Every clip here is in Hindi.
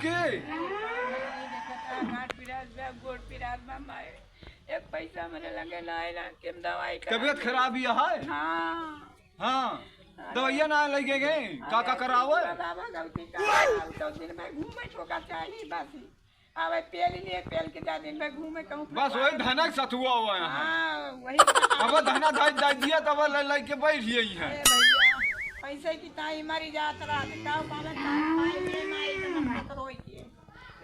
के गांठ पिराज बा गोड़ पिराज बा माए एक पैसा मेरे लगे ना आइला केम दवाई कर तबीयत खराब ही है हां हाँ दवाइया ना लगे गए का करावे बाबा गलती का तो दिन में घूमे ठोका चाहिए बस आवे पेल लिए पेल के जा दिन में घूमे कहूं बस वही धनक सतुआ हुआ है हां वही अब धना दे दिया तब ले के बैठ यही है भैया पैसे की ताई मरी जात रहा का बाबा माई माई तो रोई की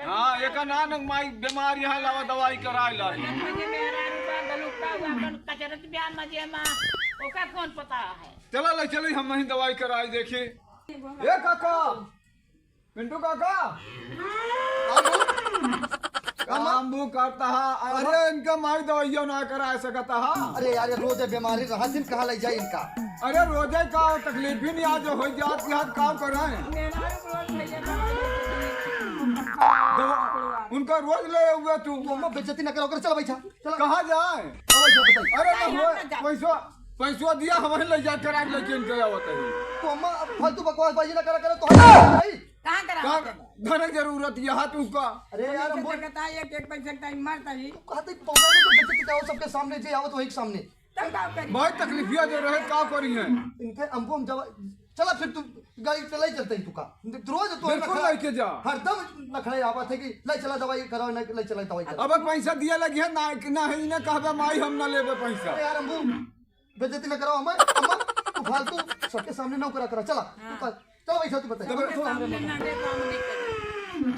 हाँ एक नानक माई बीमारी है लावा दवाई कराए ला मुझे मेरा रुपया गलुका अपन कचरत ब्याह मजे में ओका कौन पता है चला ले चली हम वहीं दवाई कराए देखे ए काका पिंटू काका कामू करता है अरे इनका माई दवाइयों ना करा सकता है अरे यार रोज बीमारी रहा दिन कहाँ ले जाए इनका अरे रोजे का तकलीफ ही नहीं आज हो जाती है काम कराए मेरा रोज भैया उनका रोज ले हुए तू बेइज्जती न करो कर चल बैठा चल कहाँ जाए अरे पैसो पैसो दिया हमें ले जा करा लेके इनके आवत है तो अम्मा फालतू बकवास बाजी ना करा करे तो भाई कहां करा धन जरूरत यहां तुमका अरे यार हम बोल कहता है एक पैसा टाइम मारता ही कहते पौधा में तो बेइज्जती कराओ सबके सामने जे आवत वही के सामने तब का करी बहुत तकलीफिया जो रहे का करी है इनके हमको हम जब चला फिर तू गाड़ी चलाई चलते ही तुका रोज तो बिल्कुल लेके जा हरदम नखड़े आवत है कि ले चला दवाई कराओ ना ले चला दवाई करो अब पैसा दिया लगी है ना है ना कहबे माई हम ना लेबे पैसा अरे यार हमको बेइज्जती न कराओ अम्मा अम्मा तू फालतू सबके सामने ना करा चला चलो बैठा तू बता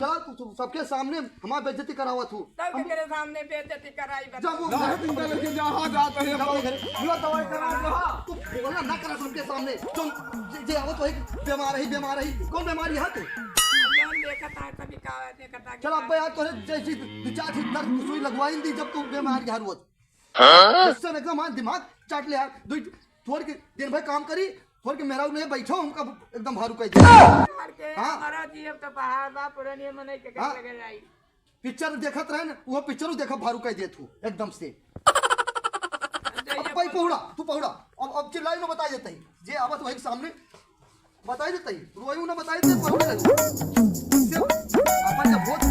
चला तू सबके सामने हमारा बेइज्जती करावा तू तब तेरे सामने बेइज्जती कराई बता जब वो तुमका लेके जा हां जाते हैं पूरा दवाई करा रहा तू बोलना ना करा सबके सामने तुम जे आवत वही बीमार है कौन बीमारी है तू जौन देखता है तभी का देखता चल अब यार तोरे जैसी दो चार दर्द सुई लगवाई दी जब तू बीमार यार रोज इससे एकदम हाँ दिमाग चाट ले यार थोड़ के दिन भर काम करी थोड़ के मेरा नहीं बैठो हमका एकदम भारू कह दे हां हमारा जीव तो पहाड़ बा पुरानी मने के लगे रही पिक्चर देखत रहे ना वो पिक्चर देखा भारू कह दे तू एकदम से अब भाई पहुड़ा तू पहुड़ा अब चिल्लाई में बता देता ही जे आवत वही सामने बता देता ही रोई ना बता देते पहुड़े अपन जब बहुत